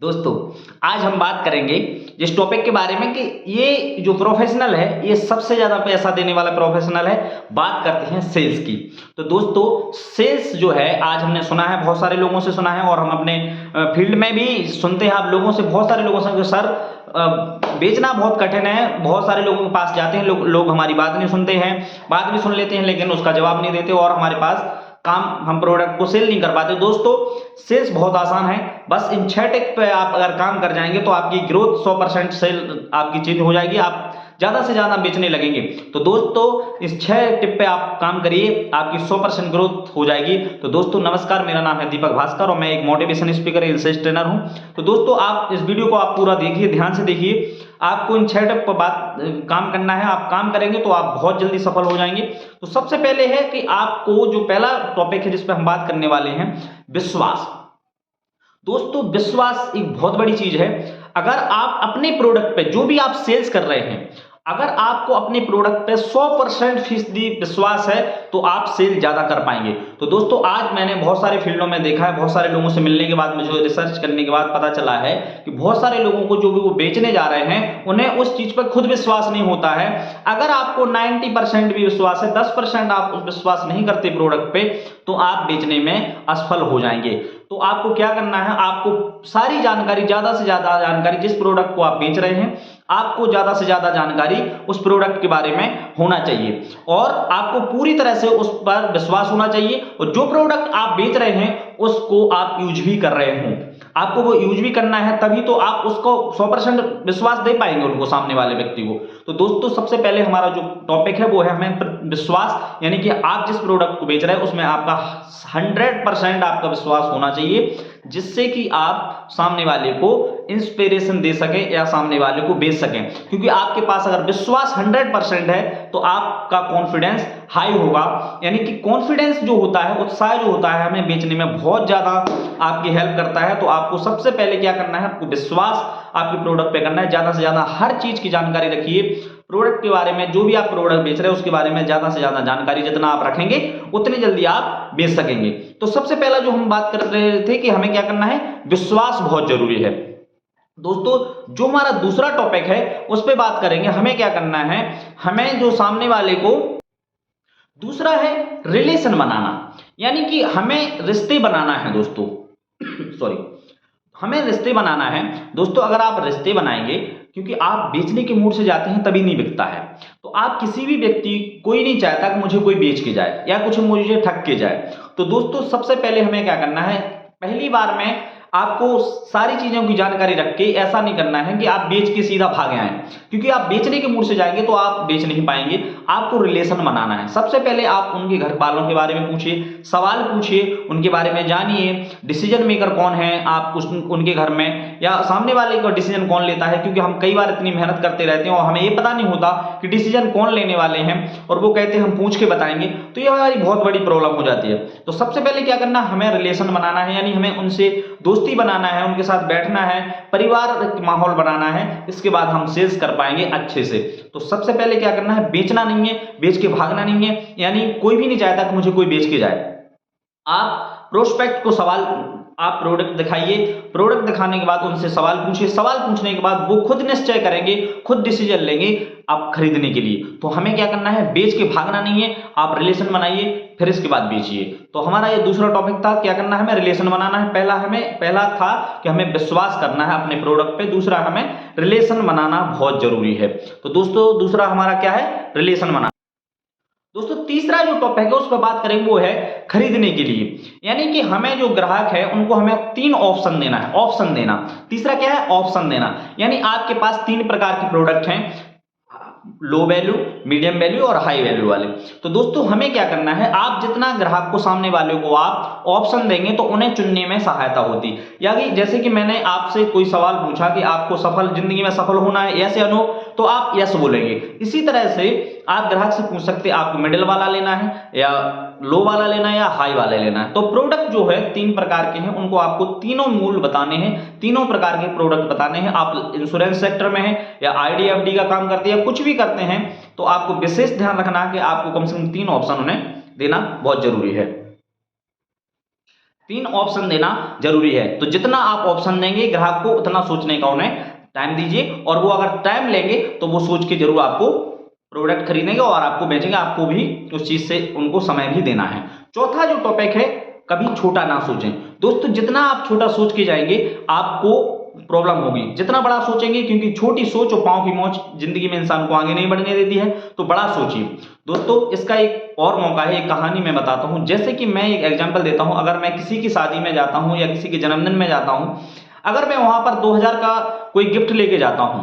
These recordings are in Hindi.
दोस्तों, आज हम बात करेंगे जिस टॉपिक के बारे में कि ये जो प्रोफेशनल है ये सबसे ज़्यादा पैसा देने वाला प्रोफेशनल है। बात करते हैं सेल्स की। तो दोस्तों, सेल्स जो है आज हमने सुना है, बहुत सारे लोगों से सुना है और हम अपने फील्ड में भी सुनते हैं। आप लोगों से, बहुत सारे लोगों से कि सर बेचना बहुत कठिन है। बहुत सारे लोगों के पास जाते हैं, लोग हमारी बात नहीं सुनते हैं, बात भी सुन लेते हैं लेकिन उसका जवाब नहीं देते और हमारे पास काम, हम प्रोडक्ट को सेल नहीं कर पाते। दोस्तों, सेल्स बहुत आसान है। बस इन 6 टिप पे आप अगर काम कर जाएंगे तो आपकी ग्रोथ 100% सेल आपकी चेंज हो जाएगी, आप ज्यादा से ज्यादा बेचने लगेंगे। तो दोस्तों, इस 6 टिप पे आप काम करिए, आपकी 100% ग्रोथ हो जाएगी। तो दोस्तों नमस्कार, मेरा नाम है दीपक भास्कर और मैं एक मोटिवेशन स्पीकर, सेल्स ट्रेनर हूं। तो दोस्तों, आप इस वीडियो को आप पूरा देखिए, ध्यान से देखिए। आपको इन 6 टिप पर काम करना है। आप काम करेंगे तो आप बहुत जल्दी सफल हो जाएंगे। तो सबसे पहले है कि आपको जो पहला टॉपिक है जिस पे हम बात करने वाले हैं, विश्वास। दोस्तों, विश्वास एक बहुत बड़ी चीज है। अगर आप अपने प्रोडक्ट पे, जो भी आप सेल्स कर रहे हैं, अगर आपको अपने प्रोडक्ट पे 100% फीसदी विश्वास है तो आप सेल ज्यादा कर पाएंगे। तो दोस्तों, आज मैंने बहुत सारे फील्डों में देखा है, बहुत सारे लोगों से मिलने के बाद, मुझे रिसर्च करने के बाद पता चला है कि बहुत सारे लोगों को जो भी वो बेचने जा रहे हैं उन्हें उस चीज पर खुद विश्वास नहीं होता है। अगर आपको 90% भी विश्वास है, 10% आप उस विश्वास नहीं करते प्रोडक्ट पे, तो आप बेचने में असफल हो जाएंगे। तो आपको क्या करना है, आपको सारी जानकारी, ज्यादा से ज्यादा जानकारी, जिस प्रोडक्ट को आप बेच रहे हैं आपको ज्यादा से ज्यादा जानकारी उस प्रोडक्ट के बारे में होना चाहिए और आपको पूरी तरह से उस पर विश्वास होना चाहिए। और जो प्रोडक्ट आप बेच रहे हैं उसको आप यूज भी कर रहे हो, आपको वो यूज भी करना है, तभी तो आप उसको 100% विश्वास दे पाएंगे उनको, सामने वाले व्यक्ति को। तो दोस्तों, सबसे पहले हमारा जो टॉपिक है वो है हमें विश्वास, यानी कि आप जिस प्रोडक्ट को बेच रहे हैं उसमें आपका 100% आपका विश्वास होना चाहिए, जिससे कि आप सामने वाले को इंस्पिरेशन दे सकें या सामने वाले को बेच सकें। क्योंकि आपके पास अगर विश्वास 100% है तो आपका कॉन्फिडेंस हाई होगा, यानी कि कॉन्फिडेंस जो होता है, उत्साह जो होता है, हमें बेचने में बहुत ज्यादा आपकी हेल्प करता है। तो आपको सबसे पहले क्या करना है, आपको विश्वास आपके प्रोडक्ट पे करना है। ज्यादा से ज्यादा हर चीज की जानकारी रखिए प्रोडक्ट के बारे में, जो भी आप प्रोडक्ट बेच रहे हैं उसके बारे में ज्यादा से ज्यादा जानकारी जितना आप रखेंगे उतनी जल्दी आप बेच सकेंगे। तो सबसे पहला जो हम बात कर रहे थे कि हमें क्या करना है, विश्वास बहुत जरूरी है। दोस्तों, जो हमारा दूसरा टॉपिक है उस पर बात करेंगे। हमें क्या करना है, हमें जो सामने वाले को, दूसरा है रिलेशन बनाना, यानी कि हमें रिश्ते बनाना है दोस्तों। सॉरी, हमें रिश्ते बनाना है। दोस्तों, अगर आप रिश्ते बनाएंगे, क्योंकि आप बेचने के मूड से जाते हैं तभी नहीं बिकता है। तो आप किसी भी व्यक्ति, कोई नहीं चाहता कि मुझे कोई बेच के जाए या कुछ मुझे ठग के जाए। तो दोस्तों, सबसे पहले हमें क्या करना है, पहली बार में आपको सारी चीजों की जानकारी रख के ऐसा नहीं करना है कि आप बेच के सीधा भाग आए, क्योंकि आप बेचने के मूड से जाएंगे तो आप बेच नहीं पाएंगे। आपको रिलेशन बनाना है। सबसे पहले आप उनके घर वालों के बारे में पूछिए, सवाल पूछिए, उनके बारे में जानिए, डिसीजन मेकर कौन है आप उनके घर में, या सामने वाले का डिसीजन कौन लेता है। क्योंकि हम कई बार इतनी मेहनत करते रहते हैं और हमें ये पता नहीं होता कि डिसीजन कौन लेने वाले हैं, और वो कहते हैं हम पूछ के बताएंगे, तो ये हमारी बहुत बड़ी प्रॉब्लम हो जाती है। तो सबसे पहले क्या करना, हमें रिलेशन बनाना है, यानी हमें उनसे दोस्ती बनाना है, उनके साथ बैठना है, परिवार माहौल बनाना है। इसके बाद हम सेल्स कर पाएंगे अच्छे से। तो सबसे पहले क्या करना है, बेचना नहीं है, बेच के भागना नहीं है। यानी कोई भी नहीं चाहता कि मुझे कोई बेच के जाए। आप प्रोस्पेक्ट को सवाल, आप प्रोडक्ट दिखाइए, प्रोडक्ट दिखाने के बाद उनसे सवाल पूछिए, सवाल पूछने के बाद वो खुद निश्चय करेंगे, खुद डिसीजन लेंगे आप खरीदने के लिए। तो हमें क्या करना है, बेच के भागना नहीं है, आप रिलेशन बनाइए, फिर इसके बाद बेचिए। तो हमारा ये दूसरा टॉपिक था, क्या करना है, हमें रिलेशन बनाना है। पहला था कि हमें विश्वास करना है अपने प्रोडक्ट पे, दूसरा हमें रिलेशन बनाना बहुत जरूरी है। तो दोस्तों, दूसरा हमारा क्या है, रिलेशन बनाना। दोस्तों, तीसरा जो टॉपिक है उस पर बात करेंगे वो है खरीदने के लिए, यानी कि हमें जो ग्राहक है उनको हमें 3 ऑप्शन देना है। ऑप्शन देना, तीसरा क्या है, ऑप्शन देना। यानी आपके पास 3 प्रकार के प्रोडक्ट हैं, लो वैल्यू, मीडियम वैल्यू और हाई वैल्यू वाले। तो दोस्तों, हमें क्या करना है, आप जितना ग्राहक को, सामने वाले को आप ऑप्शन देंगे तो उन्हें चुनने में सहायता होती। यानी जैसे कि मैंने आपसे कोई सवाल पूछा कि आपको जिंदगी में सफल होना है, यस या नो, तो आप यस बोलेंगे। इसी तरह से आप ग्राहक से पूछ सकते हैं आपको मिडिल वाला लेना है या लो वाला लेना है या हाई वाला लेना है। तो प्रोडक्ट जो है 3 प्रकार के हैं, उनको आपको तीनों मूल बताने हैं, तीनों प्रकार के प्रोडक्ट बताने हैं। आप इंश्योरेंस सेक्टर में हैं या आईडीएफडी का काम करते हैं या कुछ भी करते हैं, तो आपको विशेष ध्यान रखना है कि आपको कम से कम 3 ऑप्शन उन्हें देना बहुत जरूरी है। 3 ऑप्शन देना जरूरी है। तो जितना आप ऑप्शन देंगे ग्राहक को उतना सोचने का उन्हें टाइम दीजिए, और वो अगर टाइम लेंगे तो वो सोच के जरूर आपको प्रोडक्ट खरीदेंगे और आपको बेचेंगे। आपको भी उस चीज से उनको समय भी देना है। चौथा जो टॉपिक है, कभी छोटा ना सोचें। दोस्तों जितना आप छोटा सोच के जाएंगे आपको प्रॉब्लम होगी, जितना बड़ा सोचेंगे, क्योंकि छोटी सोच और पांव की मोच जिंदगी में इंसान को आगे नहीं बढ़ने देती है। तो बड़ा सोचिए। दोस्तों इसका एक और मौका है, एक कहानी मैं बताता हूं। जैसे कि मैं एक एग्जांपल देता हूं, अगर मैं किसी की शादी में जाता हूं या किसी के जन्मदिन में जाता हूं, अगर मैं वहां पर 2000 का कोई गिफ्ट लेके जाता हूं,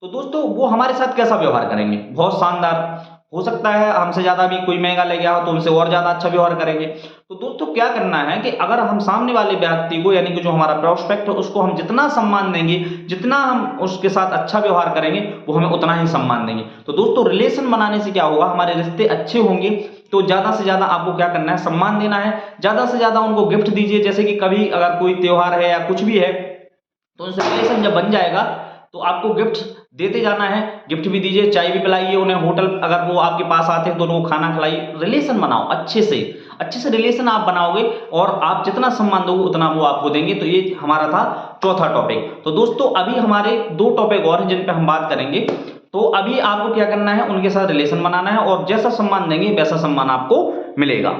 तो दोस्तों वो हमारे साथ कैसा व्यवहार करेंगे? बहुत शानदार। हो सकता है हमसे ज्यादा भी कोई महंगा ले गया हो तो उनसे और ज्यादा अच्छा व्यवहार करेंगे। तो दोस्तों क्या करना है कि अगर हम सामने वाले व्यक्ति को, यानी कि जो हमारा प्रोस्पेक्ट है, उसको हम जितना सम्मान देंगे, जितना हम उसके साथ अच्छा व्यवहार करेंगे, वो हमें उतना ही सम्मान देंगे। तो दोस्तों रिलेशन बनाने से क्या होगा, हमारे रिश्ते अच्छे होंगे। तो ज्यादा से ज्यादा आपको क्या करना है, सम्मान देना है। ज्यादा से ज्यादा उनको गिफ्ट दीजिए। जैसे कि कभी अगर कोई त्योहार है या कुछ भी है, तो उनसे रिलेशन जब बन जाएगा तो आपको गिफ्ट देते जाना है। गिफ्ट भी दीजिए, चाय भी पिलाइए उन्हें, होटल अगर वो आपके पास आते हैं तो उनको खाना खिलाइए। रिलेशन बनाओ अच्छे से रिलेशन आप बनाओगे, और आप जितना सम्मान दोगे उतना वो आपको देंगे। तो ये हमारा था चौथा टॉपिक। तो दोस्तों अभी हमारे 2 टॉपिक और हैं जिन पे हम बात करेंगे। तो अभी आपको क्या करना है, उनके साथ रिलेशन बनाना है, और जैसा सम्मान देंगे वैसा सम्मान आपको मिलेगा।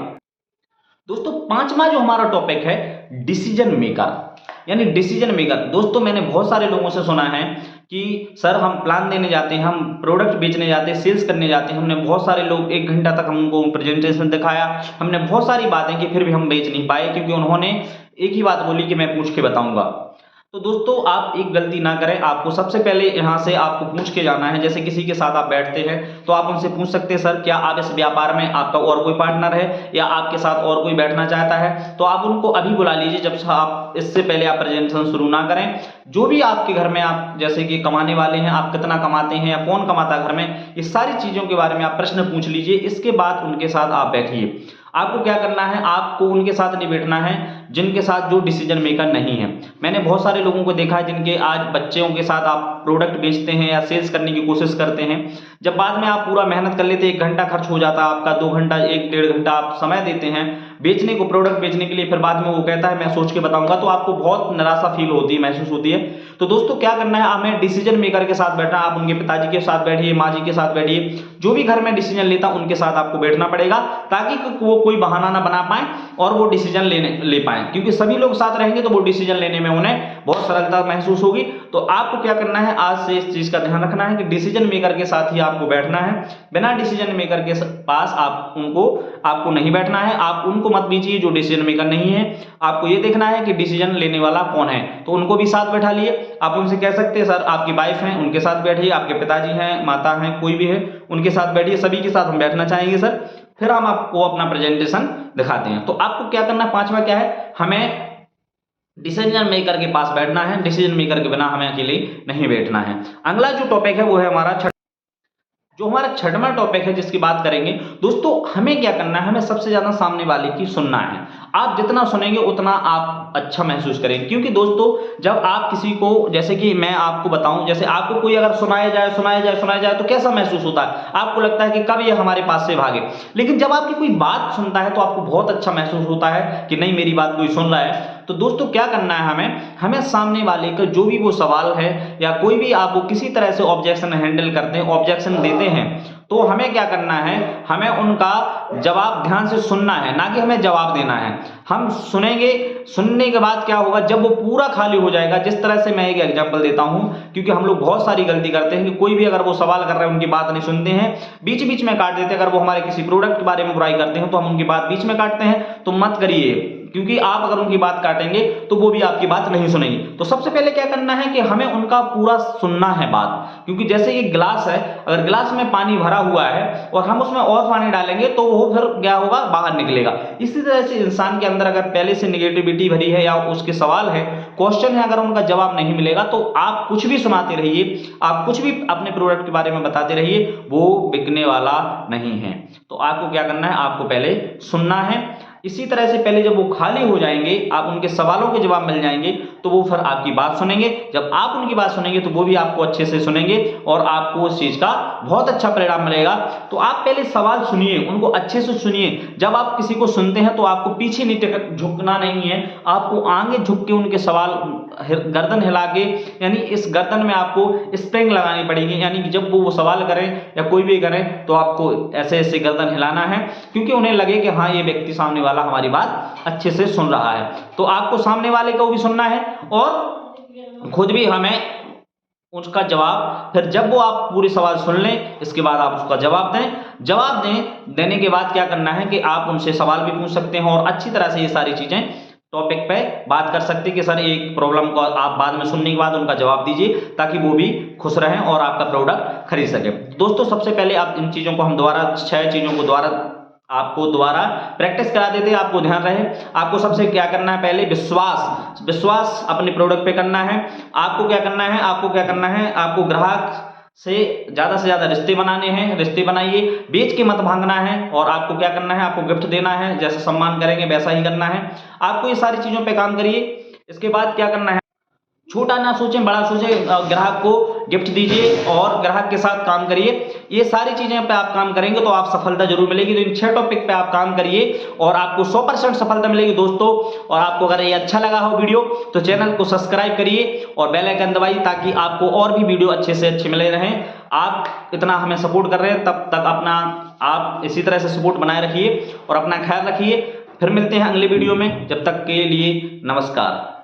दोस्तों 5वां जो हमारा टॉपिक है, डिसीजन मेकर, यानी डिसीजन मेकर। दोस्तों मैंने बहुत सारे लोगों से सुना है कि सर हम प्लान देने जाते हैं, हम प्रोडक्ट बेचने जाते हैं, सेल्स करने जाते हैं, हमने बहुत सारे लोग 1 घंटा तक हमको प्रेजेंटेशन दिखाया, हमने बहुत सारी बातें की, फिर भी हम बेच नहीं पाए, क्योंकि उन्होंने एक ही बात बोली कि मैं पूछ के बताऊंगा। तो दोस्तों आप एक गलती ना करें। आपको सबसे पहले यहाँ से आपको पूछ के जाना है। जैसे किसी के साथ आप बैठते हैं तो आप उनसे पूछ सकते हैं, सर क्या आप इस व्यापार में आपका और कोई पार्टनर है या आपके साथ और कोई बैठना चाहता है? तो आप उनको अभी बुला लीजिए, जब आप इससे पहले आप प्रेजेंटेशन शुरू ना करें। जो भी आपके घर में, आप जैसे कि कमाने वाले हैं, आप कितना कमाते हैं या कौन कमाता है घर में, ये सारी चीजों के बारे में आप प्रश्न पूछ लीजिए। इसके बाद उनके साथ आप बैठिए। आपको क्या करना है, आपको उनके साथ नहीं बैठना है जिनके साथ जो डिसीजन मेकर नहीं है। मैंने बहुत सारे लोगों को देखा है जिनके आज बच्चों के साथ आप प्रोडक्ट बेचते हैं या सेल्स करने की कोशिश करते हैं, जब बाद में आप पूरा मेहनत कर लेते हैं, 1 घंटा खर्च हो जाता है आपका, 2 घंटा 1-1.5 घंटा आप समय देते हैं बेचने को, प्रोडक्ट बेचने के लिए, फिर बाद में वो कहता है मैं सोच के बताऊंगा, तो आपको बहुत निराशा फील होती है, महसूस होती है। तो दोस्तों क्या करना है, हमें डिसीजन मेकर के साथ बैठना। आप उनके पिताजी के साथ बैठिए, माँ जी के साथ बैठिए, जो भी घर में डिसीजन लेता उनके साथ आपको बैठना पड़ेगा, ताकि वो कोई बहाना ना बना पाए और वो डिसीजन ले पाए। क्योंकि सभी लोग साथ रहेंगे तो वो डिसीजन लेने में उन्हें बहुत सरलता महसूस होगी। तो आपको क्या करना है, आज से इस चीज का ध्यान रखना है कि डिसीजन मेकर के साथ ही आपको बैठना है। बिना डिसीजन मेकर के पास आपको नहीं बैठना है। आप उनको मत बीजिए जो डिसीजन मेकर नहीं है। आपको ये देखना है कि डिसीजन लेने वाला कौन है, तो उनको भी साथ बैठा लिए। आप उनसे कह सकते हैं सर आपकी वाइफ हैं उनके साथ बैठिए, आपके पिताजी हैं, माता हैं, कोई भी है उनके साथ बैठिए, सभी के साथ हम बैठना चाहेंगे सर, फिर हम आपको अपना प्रेजेंटेशन दिखाते हैं। तो आपको क्या करना है, 5वां क्या है, हमें डिसीजन मेकर के पास बैठना है। डिसीजन मेकर के बिना हमें अकेले नहीं बैठना है। अगला जो टॉपिक है वो है हमारा जो हमारा 6वां टॉपिक है जिसकी बात करेंगे। दोस्तों हमें क्या करना है, हमें सबसे ज्यादा सामने वाले की सुनना है। आप जितना सुनेंगे उतना आप अच्छा महसूस करेंगे। क्योंकि दोस्तों जब आप किसी को, जैसे कि मैं आपको बताऊं, जैसे आपको कोई अगर सुनाया जाए तो कैसा महसूस होता है, आपको लगता है कि कब ये हमारे पास से भागे। लेकिन जब आपकी कोई बात सुनता है तो आपको बहुत अच्छा महसूस होता है कि नहीं मेरी बात कोई सुन रहा है। तो दोस्तों क्या करना है, हमें सामने वाले का जो भी वो सवाल है या कोई भी आप वो किसी तरह से ऑब्जेक्शन हैंडल करते हैं, ऑब्जेक्शन देते हैं, तो हमें क्या करना है, हमें उनका जवाब ध्यान से सुनना है, ना कि हमें जवाब देना है। हम सुनेंगे, सुनने के बाद क्या होगा, जब वो पूरा खाली हो जाएगा, जिस तरह से मैं एक एग्जांपल देता हूं, क्योंकि हम लोग बहुत सारी गलती करते हैं कि कोई भी अगर वो सवाल कर रहे हैं उनकी बात नहीं सुनते हैं, बीच बीच में काट देते हैं। अगर वो हमारे किसी प्रोडक्ट के बारे में बुराई करते हैं तो हम उनकी बात बीच में काटते हैं, तो मत करिए। क्योंकि आप अगर उनकी बात काटेंगे तो वो भी आपकी बात नहीं सुनेंगे। तो सबसे पहले क्या करना है कि हमें उनका पूरा सुनना है बात। क्योंकि जैसे ये गिलास है, अगर गिलास में पानी भरा हुआ है और हम उसमें और पानी डालेंगे तो वो फिर क्या होगा, बाहर निकलेगा। इसी तरह से इंसान के अंदर अगर पहले से निगेटिविटी भरी है या उसके सवाल है, क्वेश्चन है, अगर उनका जवाब नहीं मिलेगा तो आप कुछ भी सुनाते रहिए, आप कुछ भी अपने प्रोडक्ट के बारे में बताते रहिए, वो बिकने वाला नहीं है। तो आपको क्या करना है, आपको पहले सुनना है। इसी तरह से पहले जब वो खाली हो जाएंगे, आप उनके सवालों के जवाब मिल जाएंगे, तो वो फिर आपकी बात सुनेंगे। जब आप उनकी बात सुनेंगे तो वो भी आपको अच्छे से सुनेंगे और आपको उस चीज का बहुत अच्छा परिणाम मिलेगा। तो आप पहले सवाल सुनिए, उनको अच्छे से सुनिए। जब आप किसी को सुनते हैं तो आपको पीछे नहीं झुकना नहीं है, आपको आगे झुक के उनके सवाल, गर्दन हिला के, यानी इस गर्दन में आपको स्प्रिंग लगानी पड़ेगी, यानी कि जब वो सवाल करें या कोई भी करें तो आपको ऐसे ऐसे गर्दन हिलाना है, क्योंकि उन्हें लगे कि हाँ ये व्यक्ति सामने वाला हमारी बात अच्छे से सुन रहा है। तो आपको सामने वाले को भी सुनना है और खुद भी हमें उसका जवाब, फिर जब वो आप पूरे सवाल सुन लें इसके बाद आप उसका जवाब दें। जवाब देने के बाद क्या करना है कि आप उनसे सवाल भी पूछ सकते हैं और अच्छी तरह से ये सारी चीजें टॉपिक पे बात कर सकते हैं कि सर एक प्रॉब्लम को आप बाद में सुनने के बाद उनका जवाब दीजिए, ताकि वो भी खुश रहें और आपका प्रोडक्ट खरीद सके। दोस्तों सबसे पहले आप इन चीजों को हम दोबारा 6 चीजों को आपको दोबारा प्रैक्टिस करा देते हैं, आपको ध्यान रहे। आपको सबसे क्या करना है, पहले विश्वास अपने प्रोडक्ट पे करना है। आपको क्या करना है, आपको ग्राहक से ज्यादा रिश्ते बनाने हैं, रिश्ते बनाइए, बेच के मत भागना है। और आपको क्या करना है, आपको गिफ्ट देना है, जैसा सम्मान करेंगे वैसा ही करना है। आपको ये सारी चीजों पे काम करिए। इसके बाद क्या करना है, छोटा ना सोचें बड़ा सोचें, ग्राहक को गिफ्ट दीजिए और ग्राहक के साथ काम करिए। ये सारी चीजें पे आप काम करेंगे तो आप सफलता जरूर मिलेगी। तो इन 6 टॉपिक पे आप काम करिए और आपको 100% सफलता मिलेगी दोस्तों। और आपको अगर ये अच्छा लगा हो वीडियो तो चैनल को सब्सक्राइब करिए और बेल आइकन दबाइए, ताकि आपको और भी वीडियो अच्छे से अच्छे मिले रहें। आप इतना हमें सपोर्ट कर रहे हैं, तब तक आप इसी तरह से सपोर्ट बनाए रखिए और अपना ख्याल रखिए। फिर मिलते हैं अगले वीडियो में, जब तक के लिए नमस्कार।